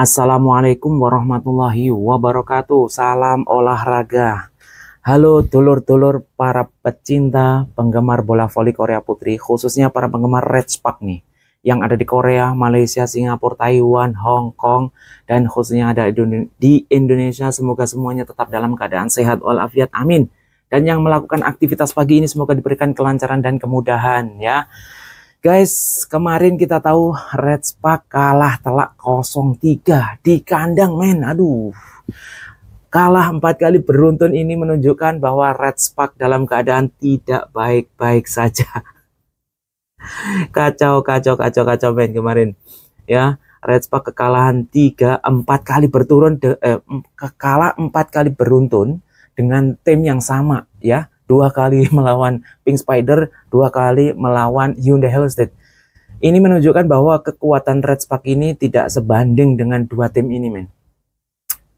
Assalamualaikum warahmatullahi wabarakatuh. Salam olahraga. Halo dulur-dulur para pecinta penggemar bola voli Korea Putri, khususnya para penggemar Red Spark nih, yang ada di Korea, Malaysia, Singapura, Taiwan, Hong Kong, dan khususnya ada di Indonesia. Semoga semuanya tetap dalam keadaan sehat walafiat. Amin. Dan yang melakukan aktivitas pagi ini semoga diberikan kelancaran dan kemudahan ya. Guys, kemarin kita tahu Red Spark kalah telak 0-3 di kandang men. Aduh. Kalah 4 kali beruntun ini menunjukkan bahwa Red Spark dalam keadaan tidak baik-baik saja. Kacau men kemarin. Ya, Red Spark kekalahan 4 kali kalah 4 kali beruntun dengan tim yang sama ya. 2 kali melawan Pink Spider, 2 kali melawan Hyundai Hellstead. Ini menunjukkan bahwa kekuatan Red Spark ini tidak sebanding dengan 2 tim ini, men.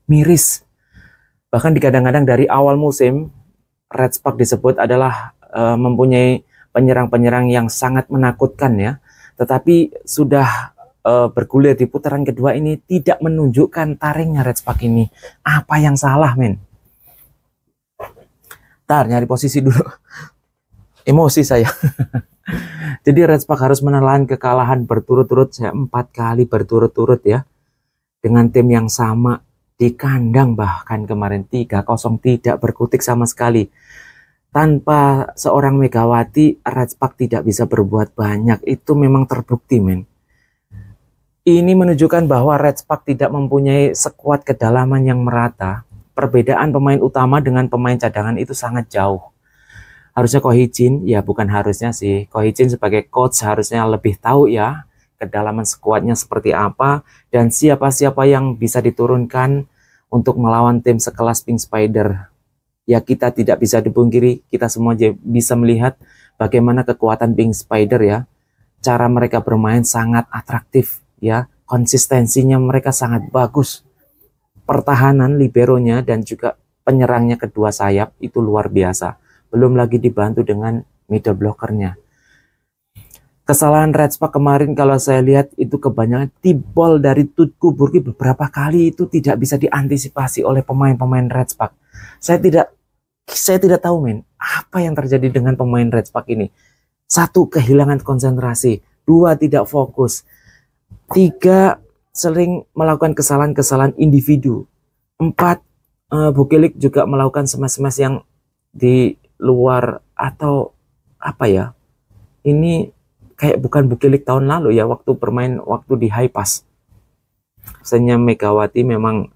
Miris. Bahkan kadang-kadang dari awal musim, Red Spark disebut adalah mempunyai penyerang-penyerang yang sangat menakutkan ya. Tetapi sudah bergulir di putaran kedua ini tidak menunjukkan taringnya Red Spark ini. Apa yang salah, men? Nyari posisi dulu. Emosi saya. Jadi Red Spark harus menelan kekalahan berturut-turut 4 kali berturut-turut ya. Dengan tim yang sama di kandang, bahkan kemarin 3-0, tidak berkutik sama sekali. Tanpa seorang Megawati, Red Spark tidak bisa berbuat banyak. Itu memang terbukti, men. Ini menunjukkan bahwa Red Spark tidak mempunyai skuad kedalaman yang merata. Perbedaan pemain utama dengan pemain cadangan itu sangat jauh. Harusnya Ko Hee-jin, ya bukan harusnya sih, Ko Hee-jin sebagai coach harusnya lebih tahu ya kedalaman skuadnya seperti apa dan siapa-siapa yang bisa diturunkan untuk melawan tim sekelas Pink Spider. Ya kita tidak bisa dipungkiri, kita semua bisa melihat bagaimana kekuatan Pink Spider ya. Cara mereka bermain sangat atraktif ya, konsistensinya mereka sangat bagus. Pertahanan liberonya dan juga penyerangnya kedua sayap itu luar biasa. Belum lagi dibantu dengan middle blockernya. Kesalahan Red Spark kemarin kalau saya lihat itu kebanyakan tip ball dari Tutku Burki beberapa kali itu tidak bisa diantisipasi oleh pemain-pemain Red Spark. Saya tidak tahu men, apa yang terjadi dengan pemain Red Spark ini. 1, kehilangan konsentrasi. 2, tidak fokus. 3, sering melakukan kesalahan-kesalahan individu. 4, Bukilik juga melakukan smash-smash yang di luar atau apa ya. Ini kayak bukan Bukilik tahun lalu ya, waktu di high pass. Rasanya Megawati memang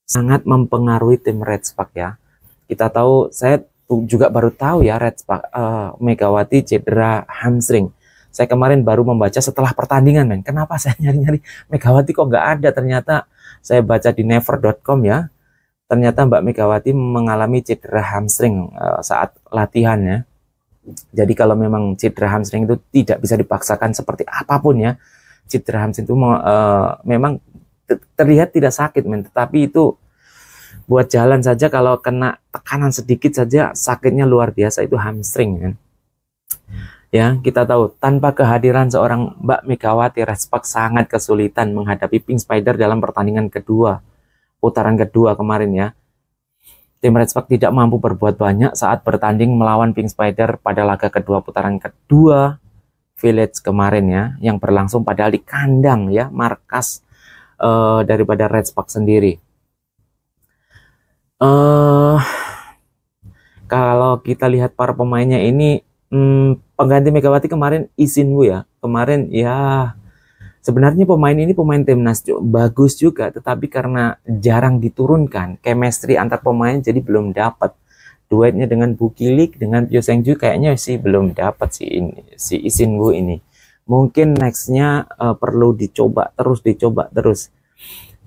sangat mempengaruhi tim Red Spark ya. Kita tahu, saya juga baru tahu ya Red Spark Megawati cedera hamstring. Saya kemarin baru membaca setelah pertandingan, men. Kenapa saya nyari-nyari Megawati kok nggak ada? Ternyata saya baca di never.com ya. Ternyata Mbak Megawati mengalami cedera hamstring saat latihan ya. Jadi kalau memang cedera hamstring itu tidak bisa dipaksakan seperti apapun ya. Cedera hamstring itu memang terlihat tidak sakit, men. Tetapi itu buat jalan saja kalau kena tekanan sedikit saja sakitnya luar biasa, itu hamstring, men. Ya, kita tahu tanpa kehadiran seorang Mbak Megawati, Red Spark sangat kesulitan menghadapi Pink Spider dalam pertandingan kedua, putaran kedua kemarin ya. Tim Red Spark tidak mampu berbuat banyak saat bertanding melawan Pink Spider pada laga kedua putaran kedua Village kemarin ya, yang berlangsung padahal di kandang ya, markas daripada Red Spark sendiri. Kalau kita lihat para pemainnya ini, pengganti Megawati kemarin Lee Sin-woo ya. Kemarin ya sebenarnya pemain ini pemain timnas bagus juga, tetapi karena jarang diturunkan, chemistry antar pemain jadi belum dapat. Duetnya dengan Bukilik, dengan Pyo Seung-ju kayaknya sih belum dapat si Lee Sin-woo ini. Mungkin nextnya perlu dicoba terus.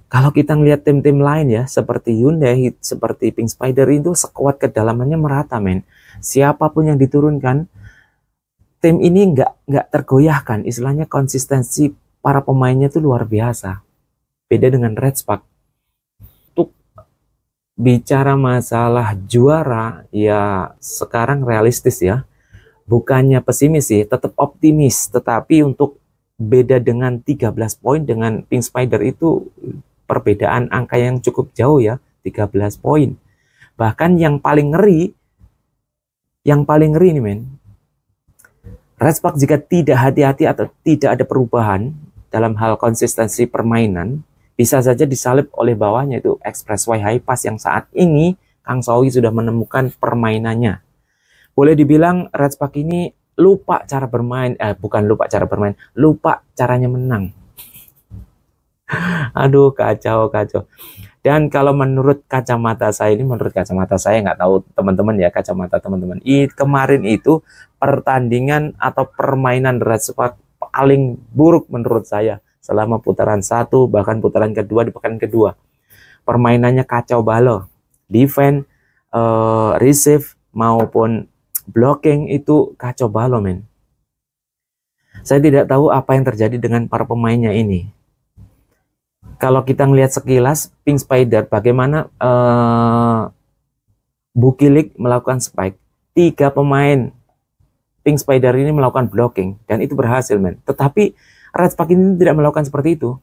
Kalau kita ngelihat tim-tim lain ya, seperti Hyundai, seperti Pink Spider itu sekuat kedalamannya merata, men. Siapapun yang diturunkan, tim ini nggak tergoyahkan. Istilahnya konsistensi para pemainnya itu luar biasa. Beda dengan Red Spark. Untuk bicara masalah juara, ya sekarang realistis ya. Bukannya pesimis sih, tetap optimis. Tetapi untuk beda dengan 13 poin dengan Pink Spider itu perbedaan angka yang cukup jauh ya, 13 poin. Bahkan yang paling ngeri nih men, Redspark jika tidak hati-hati atau tidak ada perubahan dalam hal konsistensi permainan, bisa saja disalib oleh bawahnya itu Expressway High Pass yang saat ini Kang Sowi sudah menemukan permainannya. Boleh dibilang Redspark ini lupa cara bermain, bukan lupa cara bermain, lupa caranya menang. Aduh, kacau. Dan kalau menurut kacamata saya ini, nggak tahu teman-teman ya, kacamata teman-teman. Kemarin itu pertandingan atau permainan Redspark paling buruk menurut saya selama putaran 1 bahkan putaran kedua di pekan kedua. Permainannya kacau balau. Defense, receive maupun blocking itu kacau balau men. Saya tidak tahu apa yang terjadi dengan para pemainnya ini. Kalau kita ngelihat sekilas Pink Spider bagaimana Bukilik melakukan spike, 3 pemain Pink Spider ini melakukan blocking dan itu berhasil men. Tetapi Redspark ini tidak melakukan seperti itu.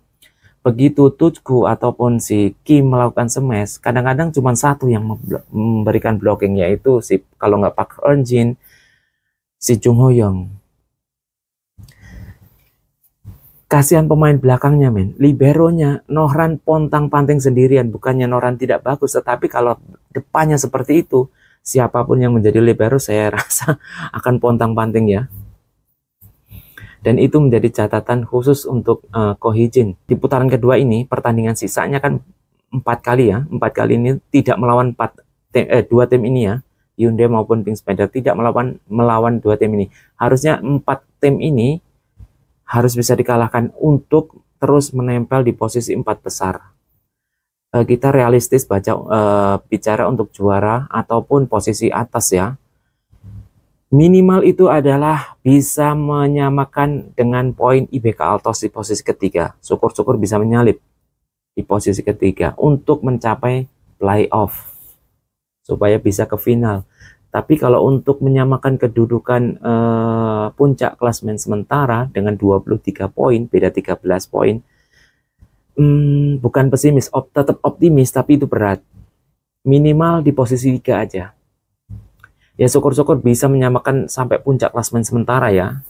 Begitu Tuchku ataupun si Kim melakukan smash, kadang-kadang cuma satu yang memberikan blocking, yaitu si kalau nggak Park Eun-jin, si Jung Ho-young. Kasihan pemain belakangnya men, liberonya Nohran pontang-panting sendirian. Bukannya Nohran tidak bagus, tetapi kalau depannya seperti itu, siapapun yang menjadi libero saya rasa akan pontang-panting ya. Dan itu menjadi catatan khusus untuk Ko Hee-jin. Di putaran kedua ini, pertandingan sisanya kan 4 kali ya. 4 kali ini tidak melawan 2 tim ini ya. Hyundai maupun Pink Spider tidak melawan 2 tim ini. Harusnya 4 tim ini harus bisa dikalahkan untuk terus menempel di posisi 4 besar. Kita realistis bicara untuk juara ataupun posisi atas ya. Minimal itu adalah bisa menyamakan dengan poin IBK Altos di posisi ketiga. Syukur-syukur bisa menyalip di posisi ketiga untuk mencapai playoff supaya bisa ke final. Tapi kalau untuk menyamakan kedudukan puncak klasemen sementara dengan 23 poin, beda 13 poin, bukan pesimis, tetap optimis, tapi itu berat. Minimal di posisi 3 aja. Ya syukur-syukur bisa menyamakan sampai puncak klasemen sementara ya.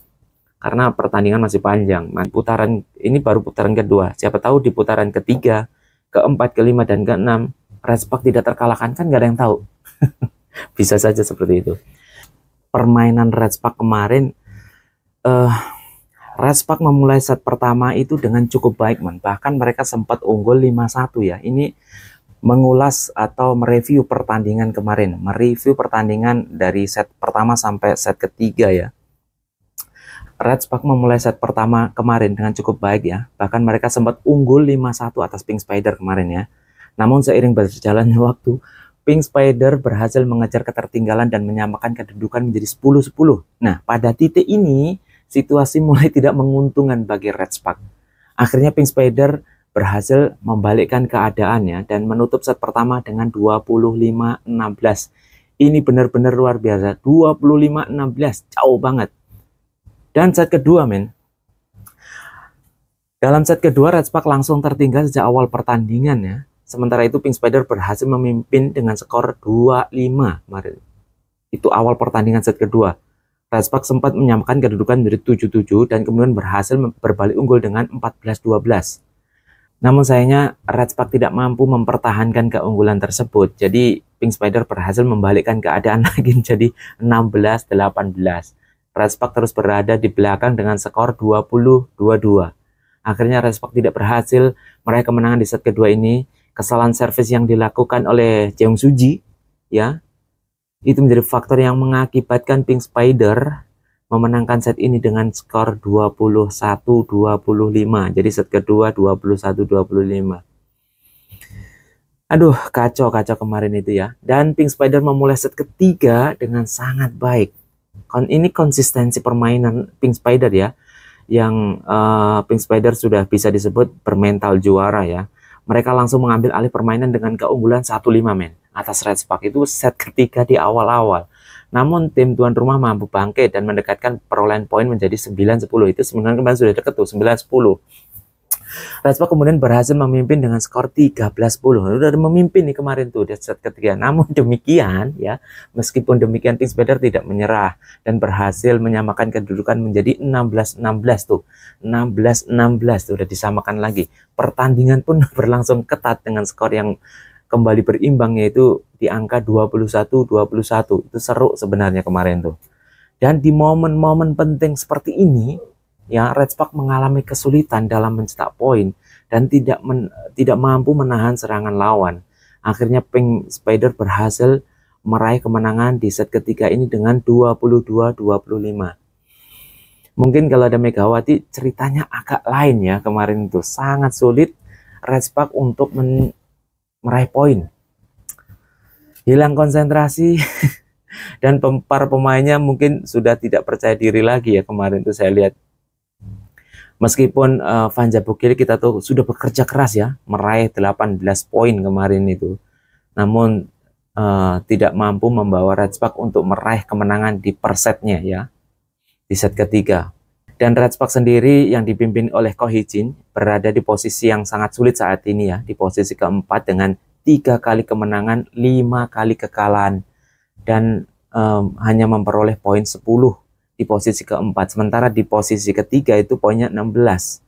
Karena pertandingan masih panjang. Nah, putaran ini baru putaran kedua. Siapa tahu di putaran ketiga, keempat, kelima, dan keenam, Redspark tidak terkalahkan, kan nggak ada yang tahu. Bisa saja seperti itu. Permainan Redspark kemarin, Redspark memulai set pertama itu dengan cukup baik, man. Bahkan mereka sempat unggul 5-1 ya. Ini mengulas atau mereview pertandingan kemarin, mereview pertandingan dari set pertama sampai set ketiga ya. Redspark memulai set pertama kemarin dengan cukup baik ya, bahkan mereka sempat unggul 5-1 atas Pink Spider kemarin ya. Namun seiring berjalannya waktu, Pink Spider berhasil mengejar ketertinggalan dan menyamakan kedudukan menjadi 10-10. Nah, pada titik ini situasi mulai tidak menguntungkan bagi Redspark. Akhirnya Pink Spider berhasil membalikkan keadaannya dan menutup set pertama dengan 25-16. Ini benar-benar luar biasa, 25-16, jauh banget. Dan set kedua men, dalam set kedua Redspark langsung tertinggal sejak awal pertandingan ya. Sementara itu Pink Spider berhasil memimpin dengan skor 2-5 kemarin. Itu awal pertandingan set kedua. Redspark sempat menyamakan kedudukan menjadi 7-7 dan kemudian berhasil berbalik unggul dengan 14-12. Namun sayangnya Redspark tidak mampu mempertahankan keunggulan tersebut. Jadi Pink Spider berhasil membalikkan keadaan lagi menjadi 16-18. Redspark terus berada di belakang dengan skor 20-22. Akhirnya Redspark tidak berhasil meraih kemenangan di set kedua ini. Kesalahan servis yang dilakukan oleh Jeong Suji ya, itu menjadi faktor yang mengakibatkan Pink Spider memenangkan set ini dengan skor 21-25. Jadi set kedua 21-25. Aduh, kacau kemarin itu ya. Dan Pink Spider memulai set ketiga dengan sangat baik. Ini konsistensi permainan Pink Spider ya. Yang Pink Spider sudah bisa disebut bermental juara ya. Mereka langsung mengambil alih permainan dengan keunggulan 1-5 men atas Redspark. Itu set ketiga di awal-awal. Namun tim tuan rumah mampu bangkit dan mendekatkan perolehan poin menjadi 9-10. Itu sebenarnya kemarin sudah dekat tuh, 9-10. Reds Park kemudian berhasil memimpin dengan skor 13-10. Udah memimpin nih kemarin tuh di set ketiga. Namun demikian ya, meskipun demikian Pink Spider tidak menyerah dan berhasil menyamakan kedudukan menjadi 16-16 tuh. 16-16 tuh udah disamakan lagi. Pertandingan pun berlangsung ketat dengan skor yang kembali berimbang, yaitu di angka 21-21. Itu seru sebenarnya kemarin tuh. Dan di momen-momen penting seperti ini ya, Reds Park mengalami kesulitan dalam mencetak poin dan tidak mampu menahan serangan lawan. Akhirnya Pink Spider berhasil meraih kemenangan di set ketiga ini dengan 22-25. Mungkin kalau ada Megawati ceritanya agak lain ya, kemarin itu sangat sulit Reds Park untuk meraih poin. Hilang konsentrasi dan para pemainnya mungkin sudah tidak percaya diri lagi ya, kemarin itu saya lihat. Meskipun Van Jabogil kita tuh sudah bekerja keras ya, meraih 18 poin kemarin itu. Namun tidak mampu membawa Reds Park untuk meraih kemenangan di per setnya ya, di set ketiga. Dan Reds Park sendiri yang dipimpin oleh Ko Hee-jin berada di posisi yang sangat sulit saat ini ya, di posisi keempat dengan 3 kali kemenangan, 5 kali kekalahan, dan hanya memperoleh poin 10 di posisi keempat. Sementara di posisi ketiga itu poinnya 16,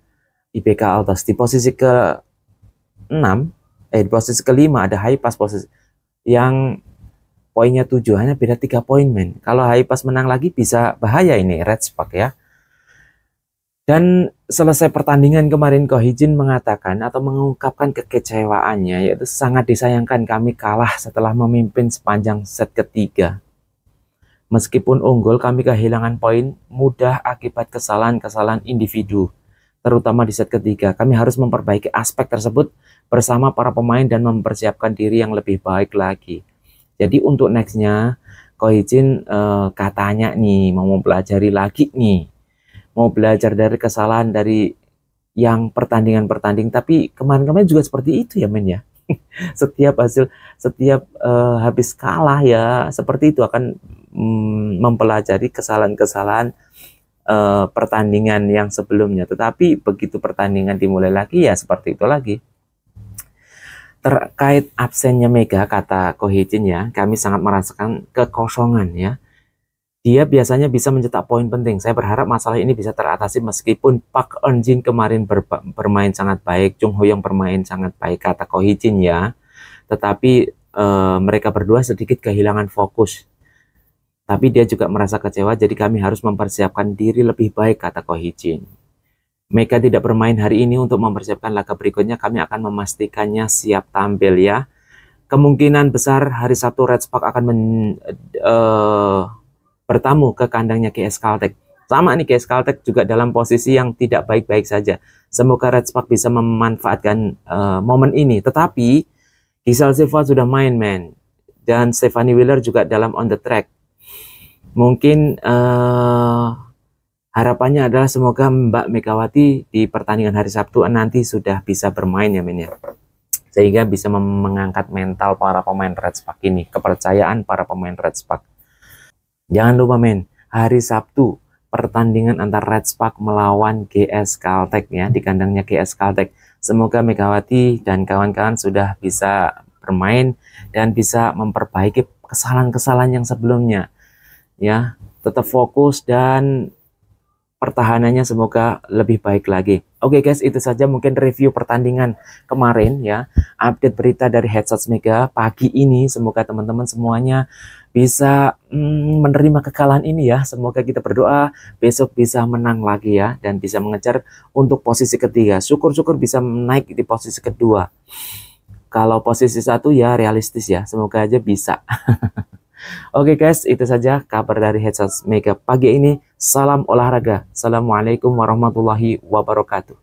IPK Altos. Di posisi ke-6, di posisi kelima ada High Pass posisi yang poinnya 7, hanya beda 3 poin men. Kalau High Pass menang lagi bisa bahaya ini Reds Park ya. Dan selesai pertandingan kemarin Ko Hee-jin mengatakan atau mengungkapkan kekecewaannya, yaitu sangat disayangkan kami kalah setelah memimpin sepanjang set ketiga. Meskipun unggul, kami kehilangan poin mudah akibat kesalahan-kesalahan individu, terutama di set ketiga. Kami harus memperbaiki aspek tersebut bersama para pemain dan mempersiapkan diri yang lebih baik lagi. Jadi untuk nextnya, Ko Hee-jin katanya nih mau mempelajari lagi nih, mau belajar dari kesalahan dari yang pertandingan-pertanding. Tapi kemarin-kemarin juga seperti itu ya men ya. Setiap habis kalah ya seperti itu, akan mempelajari kesalahan-kesalahan pertandingan yang sebelumnya. Tetapi begitu pertandingan dimulai lagi ya seperti itu lagi. Terkait absennya Mega, kata Ko Hee-jin ya, kami sangat merasakan kekosongan ya. Dia biasanya bisa mencetak poin penting. Saya berharap masalah ini bisa teratasi meskipun Park Eun-jin kemarin bermain sangat baik, Jung Ho-young bermain sangat baik, kata Ko Hee-jin ya. Tetapi mereka berdua sedikit kehilangan fokus. Tapi dia juga merasa kecewa, jadi kami harus mempersiapkan diri lebih baik, kata Ko Hee-jin. Mega tidak bermain hari ini untuk mempersiapkan laga berikutnya. Kami akan memastikannya siap tampil ya. Kemungkinan besar hari Sabtu Reds Park akan bertamu ke kandangnya GS Caltech. Sama nih, GS Caltech juga dalam posisi yang tidak baik-baik saja. Semoga Reds Park bisa memanfaatkan momen ini. Tetapi Giselle Silva sudah main man, dan Stephanie Wheeler juga dalam on the track. Mungkin harapannya adalah semoga Mbak Megawati di pertandingan hari Sabtu nanti sudah bisa bermain ya men ya, sehingga bisa mengangkat mental para pemain Reds Park ini, kepercayaan para pemain Reds Park. Jangan lupa men, hari Sabtu pertandingan antar Reds Park melawan GS Caltech ya, di kandangnya GS Caltech. Semoga Megawati dan kawan-kawan sudah bisa bermain dan bisa memperbaiki kesalahan-kesalahan yang sebelumnya ya. Tetap fokus dan pertahanannya semoga lebih baik lagi. Oke guys, itu saja mungkin review pertandingan kemarin ya, update berita dari Headshots Mega pagi ini. Semoga teman-teman semuanya bisa menerima kekalahan ini ya. Semoga kita berdoa besok bisa menang lagi ya, dan bisa mengejar untuk posisi ketiga. Syukur-syukur bisa naik di posisi kedua. Kalau posisi 1 ya realistis ya, semoga aja bisa. Oke guys, itu saja kabar dari Headshots Mega pagi ini. Salam olahraga. Assalamualaikum warahmatullahi wabarakatuh.